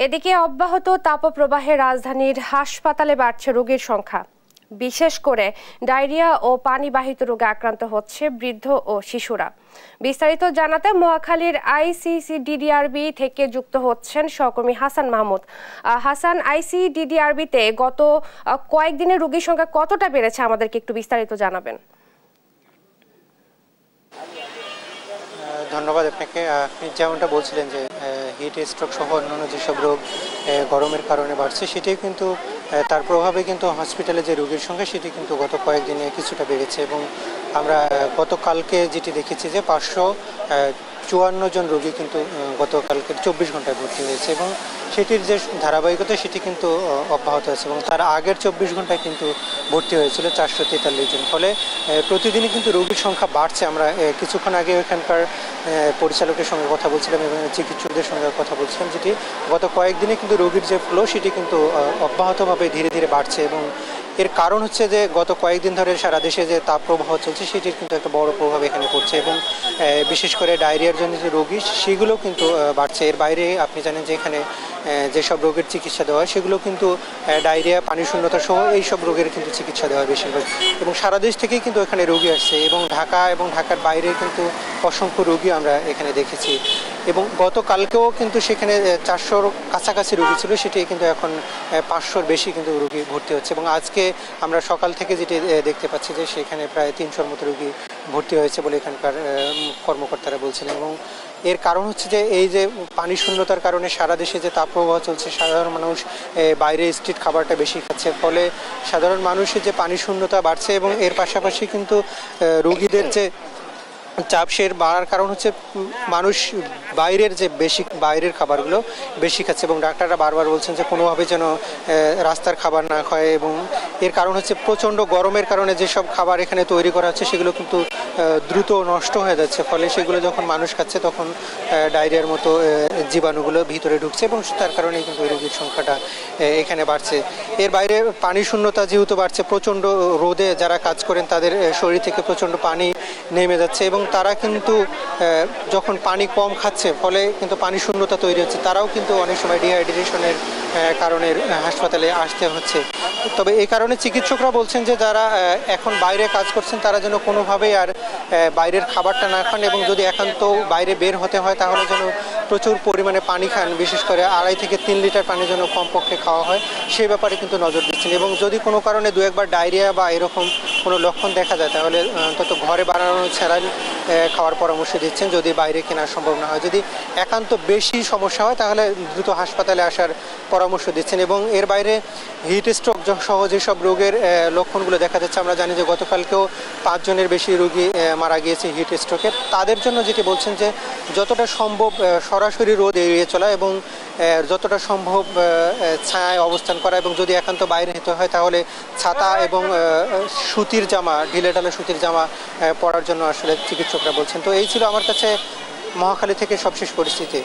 এদিকে অব্যাহত তাপপ্রবাহে রাজধানীর হাসপাতালে বাড়ছে রোগীর সংখ্যা। বিশেষ করে ডায়রিয়া ও পানিবাহিত রোগে আক্রান্ত হচ্ছে বৃদ্ধ ও শিশুরা। বিস্তারিত জানাতে মহাখালীর আইসিডিডিআরবি থেকে যুক্ত হচ্ছেন সহকর্মী হাসান মাহমুদ। হাসান, আইসিডিডিআরবিতে গত কয়েকদিনের রোগীর সংখ্যা কতটা বেড়েছে আমাদেরকে একটু বিস্তারিত জানাবেন। ধন্যবাদ আপনাকে। আপনি যেমনটা বলছিলেন যে হিট স্ট্রোক সহ অন্যান্য যেসব রোগ গরমের কারণে বাড়ছে, সেটাই কিন্তু তার প্রভাবে কিন্তু হসপিটালে যে রোগীর সংখ্যা সেটি কিন্তু গত কয়েকদিনে কিছুটা বেড়েছে। এবং আমরা গতকালকে যেটি দেখেছি যে 554 জন রোগী কিন্তু গতকালকে 24 ঘন্টায় ভর্তি হয়েছে এবং সেটির যে ধারাবাহিকতা সেটি কিন্তু অব্যাহত আছে। এবং তার আগের 24 ঘন্টায় কিন্তু ভর্তি হয়েছিল 443 জন। ফলে প্রতিদিনই কিন্তু রোগীর সংখ্যা বাড়ছে। আমরা কিছুক্ষণ আগে এখানকার পরিচালকের সঙ্গে কথা বলছিলাম এবং চিকিৎসকদের সঙ্গে কথা বলছিলাম, যেটি গত কয়েকদিনে কিন্তু রোগীর যে ফ্লো সেটি কিন্তু অব্যাহতভাবে ধীরে ধীরে বাড়ছে। এবং এর কারণ হচ্ছে যে গত কয়েকদিন ধরে সারা দেশে যে তাপপ্রবাহ চলছে সেটির কিন্তু একটা বড় প্রভাব এখানে পড়ছে এবং বিশেষ করে ডায়রিয়ার জন্য যে রোগী সেগুলো কিন্তু বাড়ছে। এর বাইরে আপনি জানেন যে এখানে যেসব রোগের চিকিৎসা দেওয়া হয় সেগুলো কিন্তু ডায়রিয়া, পানি শূন্যতা সহ এইসব রোগের কিন্তু চিকিৎসা দেওয়া হয় বেশিরভাগ। এবং সারা দেশ থেকেই কিন্তু এখানে রোগী আসছে এবং ঢাকা এবং ঢাকার বাইরে কিন্তু অসংখ্য রোগী আমরা এখানে দেখেছি। এবং গতকালকেও কিন্তু সেখানে 400-র কাছাকাছি রোগী ছিল, সেটি কিন্তু এখন 500-র বেশি কিন্তু রোগী ভর্তি হচ্ছে। এবং আজকে আমরা সকাল থেকে যেটি দেখতে পাচ্ছি যে সেখানে প্রায় 300-র মতো রোগী ভর্তি হয়েছে বলে এখানকার কর্মকর্তারা বলছেন। এবং এর কারণ হচ্ছে যে এই যে পানি শূন্যতার কারণে সারা দেশে যে তাপপ্রবাহ চলছে, সাধারণ মানুষ বাইরে স্ট্রিট খাবারটা বেশি খাচ্ছে, ফলে সাধারণ মানুষের যে পানি শূন্যতা বাড়ছে এবং এর পাশাপাশি কিন্তু রোগীদের যে চাপ সে বাড়ার কারণ হচ্ছে মানুষ বাইরের খাবারগুলো বেশি খাচ্ছে। এবং ডাক্তাররা বারবার বলছেন যে কোনোভাবে যেন রাস্তার খাবার না খায়। এবং এর কারণ হচ্ছে প্রচণ্ড গরমের কারণে যেসব খাবার এখানে তৈরি করা হচ্ছে সেগুলো কিন্তু দ্রুত নষ্ট হয়ে যাচ্ছে। ফলে সেগুলো যখন মানুষ খাচ্ছে তখন ডায়রিয়ার মতো জীবাণুগুলো ভিতরে ঢুকছে এবং তার কারণে কিন্তু রোগীর সংখ্যাটা এখানে বাড়ছে। এর বাইরে পানি শূন্যতা যেহেতু বাড়ছে, প্রচণ্ড রোদে যারা কাজ করেন তাদের শরীর থেকে প্রচণ্ড পানি নেমে যাচ্ছে এবং তারা কিন্তু যখন পানি কম খাচ্ছে ফলে কিন্তু পানি শূন্যতা তৈরি হচ্ছে। তারাও কিন্তু অনেক সময় ডিহাইড্রেশনের কারণে হাসপাতালে আসতে হচ্ছে। তবে এই কারণে চিকিৎসকরা বলছেন যে যারা এখন বাইরে কাজ করছেন তারা যেন কোনোভাবেই আর বাইরের খাবারটা না খান এবং যদি একান্ত বাইরে বের হতে হয় তাহলে যেন প্রচুর পরিমাণে পানি খান, বিশেষ করে 2.5 থেকে 3 লিটার পানি যেন কমপক্ষে খাওয়া হয় সেই ব্যাপারে কিন্তু নজর দিচ্ছেন। এবং যদি কোনো কারণে 2-একবার ডায়রিয়া বা এরকম কোনো লক্ষণ দেখা যায় তাহলে অন্তত ঘরে বানানো স্যালাইন খাওয়ার পরামর্শ দিচ্ছেন যদি বাইরে কেনা সম্ভব না হয়। যদি একান্ত বেশি সমস্যা হয় তাহলে দ্রুত হাসপাতালে আসার পরামর্শ দিচ্ছেন। এবং এর বাইরে হিট স্ট্রোক সহ যেসব রোগের লক্ষণগুলো দেখা যাচ্ছে, আমরা জানি যে গতকালকেও 5 জনের বেশি রোগী মারা গিয়েছে হিট স্ট্রোকে। তাদের জন্য যেটি বলছেন যে যতটা সম্ভব সরাসরি রোদ এড়িয়ে চলা এবং যতটা সম্ভব ছায়ায় অবস্থান করা এবং যদি একান্ত বাইরে যেতে হয় তাহলে ছাতা এবং সুতির জামা, ঢিলেঢালা সুতির জামা পরার জন্য আসলে চিকিৎসকরা বলছেন। তো এই ছিল আমার কাছে মহাখালী থেকে সবশেষ পরিস্থিতি।